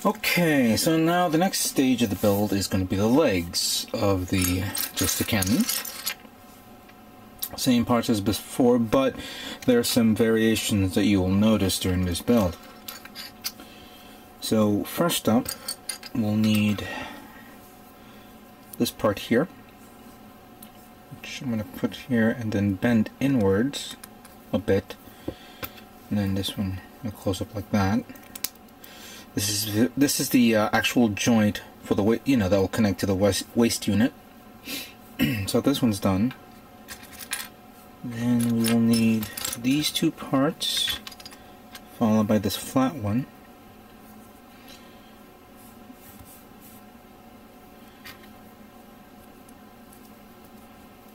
Okay, so now the next stage of the build is going to be the legs of the Jesta Cannon. Same parts as before, but there are some variations that you will notice during this build. So first up, we'll need this part here, which I'm going to put here and then bend inwards a bit, and then this one will close up like that. This is the actual joint for the that will connect to the waist unit. So this one's done. Then we will need these two parts, followed by this flat one.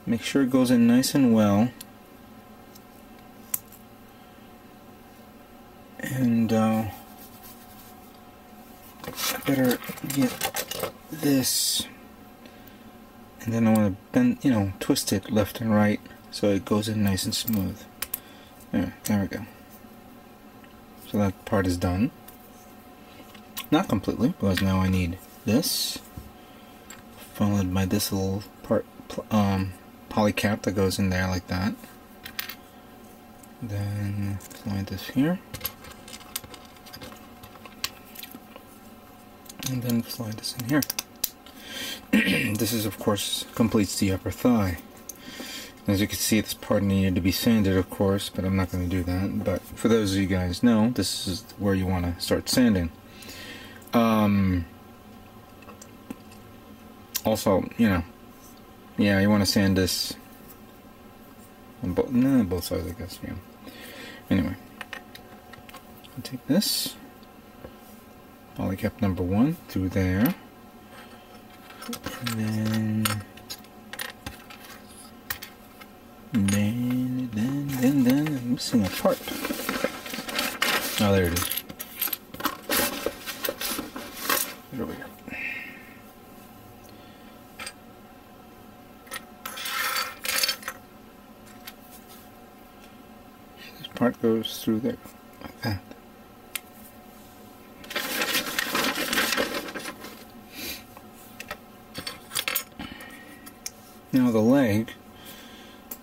Make sure it goes in nice and well. And I better get this, and then I want to bend, twist it left and right so it goes in nice and smooth. There we go. So that part is done. Not completely, because now I need this, followed by this little part, poly cap that goes in there like that. Then slide this here. And then slide this in here. This is, of course, completes the upper thigh. As you can see, this part needed to be sanded, of course, but I'm not going to do that. But for those of you guys know, this is where you want to start sanding. Also, yeah, you want to sand this on both sides, I guess. Yeah. Anyway, I'll take this poly cap number 1 through there, and then I'm missing a part. Oh, there it is. Right over here. This part goes through there, like that. Now the leg,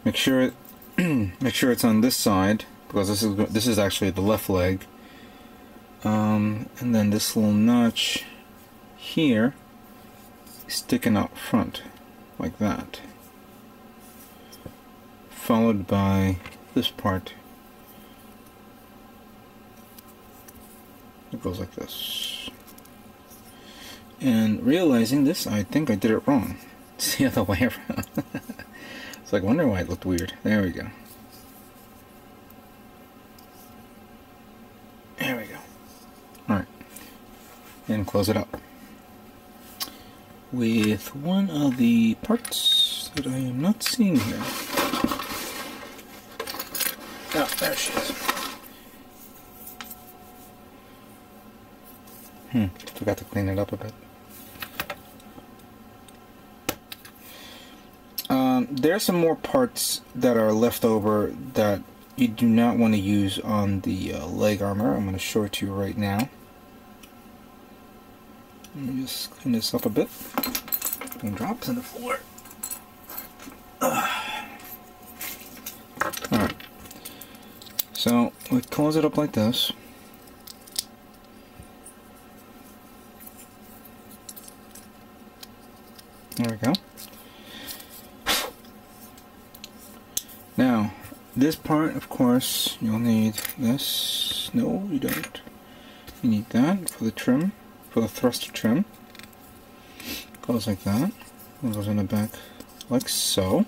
make sure it's on this side, because this is actually the left leg. And then this little notch here is sticking out front like that, followed by this part. It goes like this. And realizing this, I think I did it wrong. It's the other way around. It's like, wonder why it looked weird. There we go. There we go. Alright. And close it up with one of the parts that I am not seeing here. Oh, there she is. Forgot to clean it up a bit. There are some more parts that are left over that you do not want to use on the leg armor. I'm going to show it to you right now. Let me just clean this up a bit. And drops on the floor. Alright. So we close it up like this. There we go. Now, this part, of course, you'll need this. No, you don't. You need that for the trim, for the thruster trim. Goes like that. It goes in the back like so.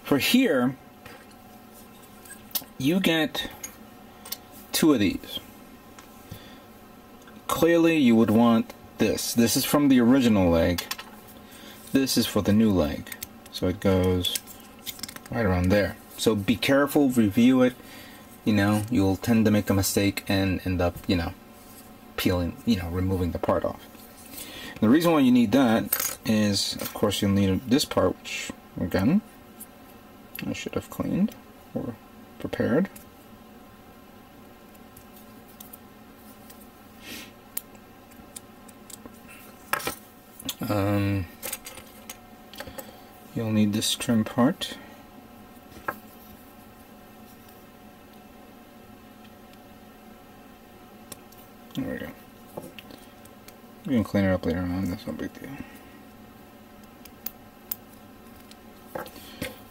For here, you get 2 of these. Clearly, you would want this. This is from the original leg. This is for the new leg. So it goes right around there. So be careful, review it. You'll tend to make a mistake and end up, peeling, removing the part off. The reason why you need that is, of course, you'll need this part, which, again, I should have cleaned or prepared. You'll need this trim part. There we go. We can clean it up later on, that's no big deal.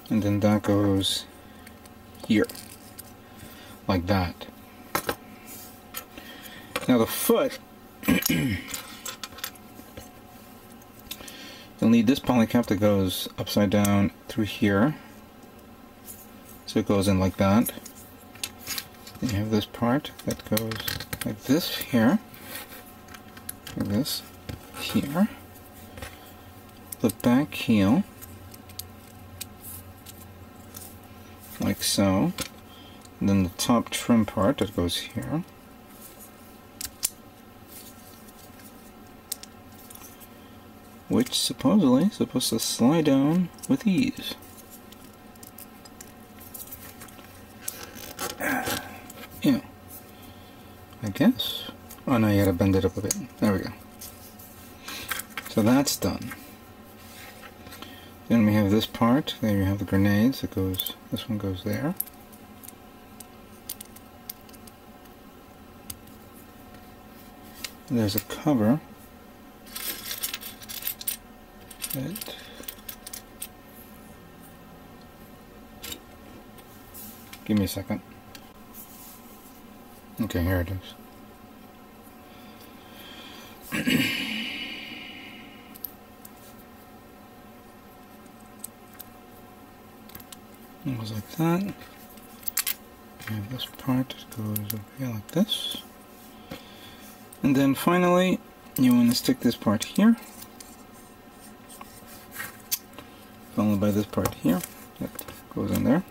And then that goes here, like that. Now the foot, you'll need this polycap that goes upside down through here. So it goes in like that. Then you have this part that goes like this here, like this here. The back heel, like so. And then the top trim part that goes here. Which supposedly is supposed to slide down with ease. Yeah, I guess. Oh no, you gotta bend it up a bit. There we go. So that's done. Then we have this part. There you have the grenades. It goes. This one goes there. There's a cover. Give me a second. Okay, here it is. It goes like that. You have this part that goes over here like this. And then finally, you want to stick this part here. Followed by this part here. That goes in there.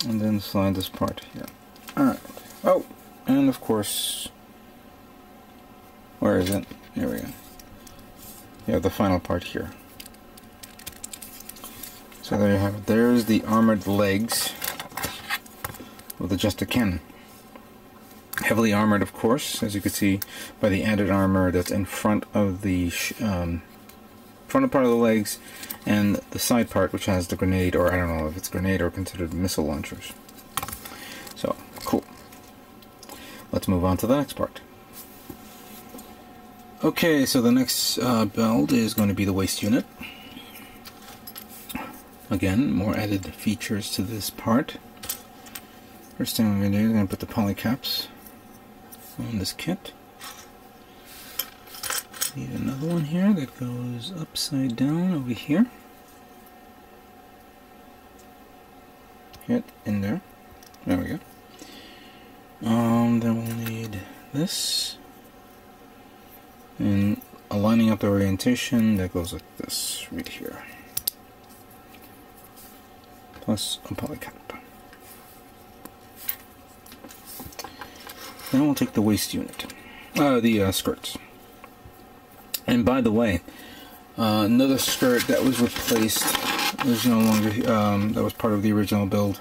And then slide this part here. Alright. Oh! And of course... Where is it? Here we go. You have the final part here. So there you have it. There's the armored legs of the Jesta Cannon. Heavily armored, of course, as you can see by the added armor that's in front of the front part of the legs and the side part, which has the grenade, or I don't know if it's grenade or considered missile launchers. So, cool. Let's move on to the next part. Okay, so the next build is going to be the waist unit. Again, more added features to this part. First thing I'm going to do is I'm going to put the polycaps on this kit. Need another one here that goes upside down over here. Get in there. There we go. Then we'll need this. And aligning up the orientation that goes like this right here. Plus a polycap. Then we'll take the waist unit. The skirts. And by the way, another skirt that was replaced was no longer, that was part of the original build.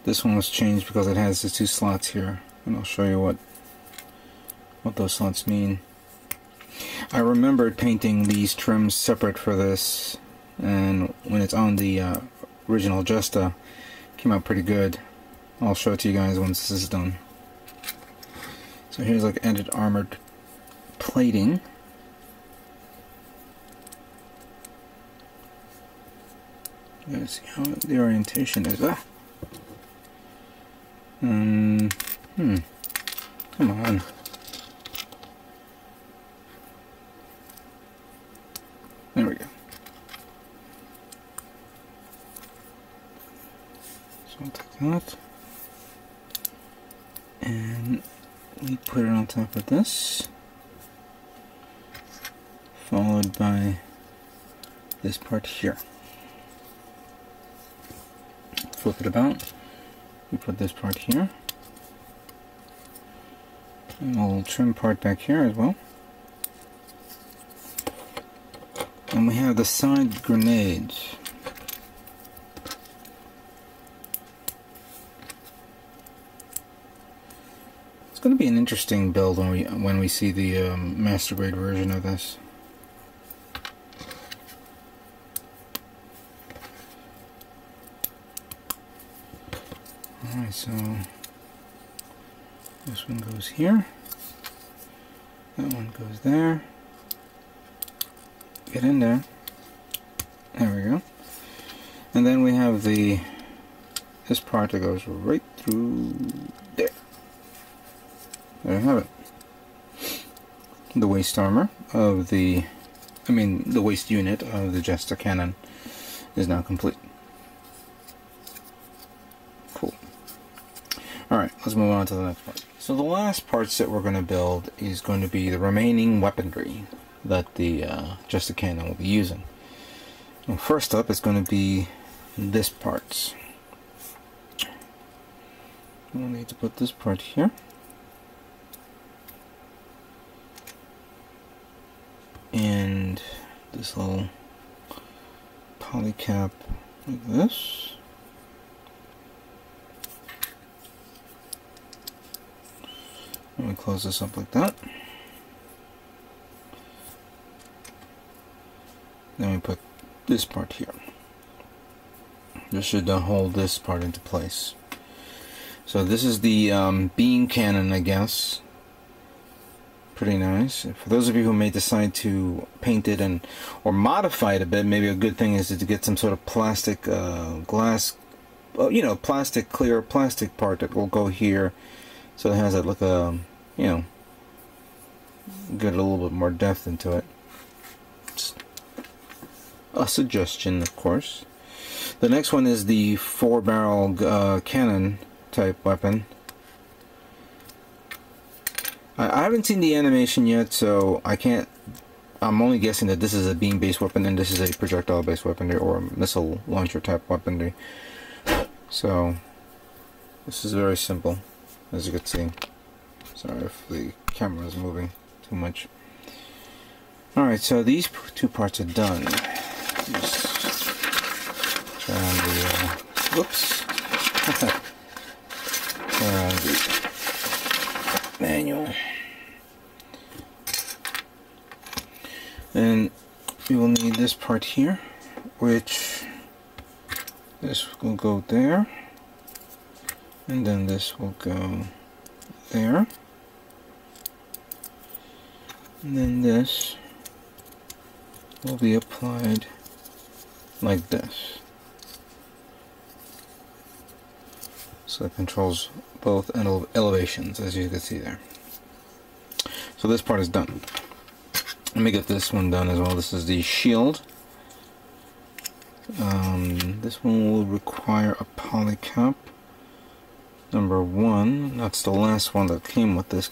This one was changed because it has the two slots here. And I'll show you what those slots mean. I remembered painting these trims separate for this, and when it's on the original Jesta, it came out pretty good. I'll show it to you guys once this is done. So here's like added armored plating. You guys see how the orientation is. Come on. There we go. So I'll take that. And we put it on top of this. Followed by this part here. Flip it about. We put this part here. And a little trim part back here as well. And we have the side grenades. It's going to be an interesting build when we see the master grade version of this. Alright, so this one goes here. That one goes there. Get in there. There we go. And then we have this part that goes right through there. There you have it. The waist armor of the waist unit of the Jesta Cannon is now complete. Cool. Alright, let's move on to the next part. So the last parts that we're going to build is going to be the remaining weaponry that the Jesta Cannon will be using. Well, first up is going to be this parts. We'll need to put this part here. And this little poly cap like this. And we close this up like that. Then we put this part here. This should hold this part into place. So this is the beam cannon, I guess. Pretty nice. For those of you who may decide to paint it or modify it a bit, maybe a good thing is to get some sort of plastic glass, clear plastic part that will go here, so it has that look, get a little bit more depth into it. Just a suggestion, of course. The next one is the 4-barrel cannon type weapon. I haven't seen the animation yet, so I'm only guessing that this is a beam-based weapon and this is a projectile-based weaponry or a missile launcher type weaponry. So this is very simple, as you can see. Sorry if the camera is moving too much. Alright, so these two parts are done. Just around the whoops. Around the manual. And we will need this part here, which this will go there, and then this will go there, and then this will be applied like this. So it controls both elevations, as you can see there. So this part is done. Let me get this one done as well. This is the shield. This one will require a poly cap. Number 1. That's the last one that came with this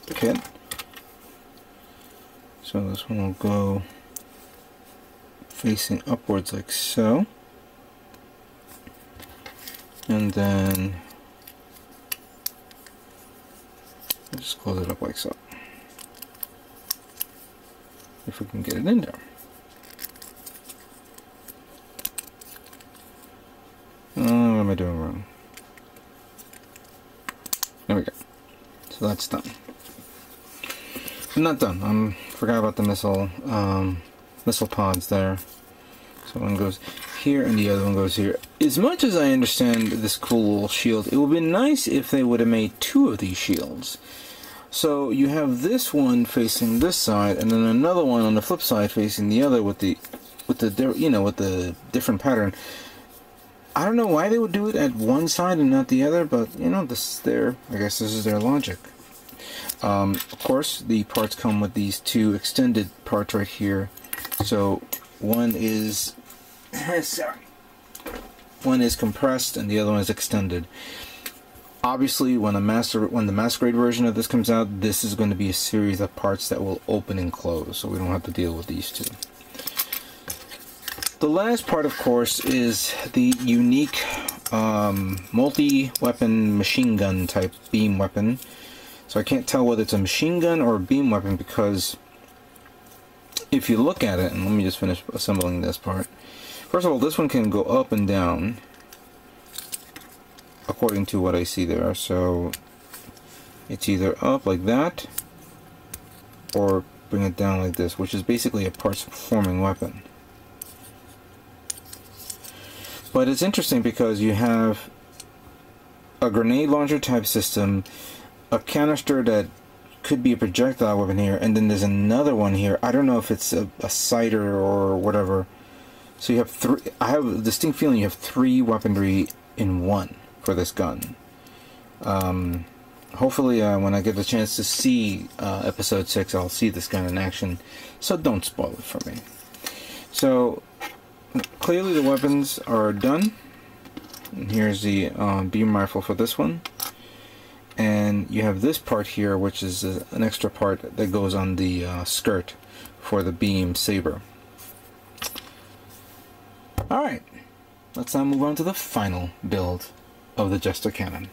kit. So this one will go facing upwards like so. And then just close it up like so. If we can get it in there. What am I doing wrong? There we go. So that's done. I'm not done. Forgot about the missile pods there. So one goes here and the other one goes here. As much as I understand this cool little shield, it would be nice if they would have made 2 of these shields. So you have this one facing this side, and then another one on the flip side facing the other with the different pattern. I don't know why they would do it at one side and not the other, but I guess this is their logic. Of course, the parts come with these 2 extended parts right here. So one is one is compressed and the other one is extended. Obviously, when the Masquerade version of this comes out, this is going to be a series of parts that will open and close, so we don't have to deal with these 2. The last part, of course, is the unique multi-weapon machine gun type beam weapon. So I can't tell whether it's a machine gun or a beam weapon, because if you look at it, and let me just finish assembling this part. First of all, this one can go up and down according to what I see there. So it's either up like that or bring it down like this, which is basically a parts forming weapon. But it's interesting because you have a grenade launcher type system, a canister that could be a projectile weapon here, and then there's another one here. I don't know if it's a sighter or whatever. So you have three. I have a distinct feeling you have 3 weaponry in one for this gun. Hopefully when I get the chance to see episode 6, I'll see this gun in action, so don't spoil it for me. So clearly the weapons are done. And here's the beam rifle for this one, and you have this part here, which is an extra part that goes on the skirt for the beam saber. Alright, let's now move on to the final build of the Jesta Cannon.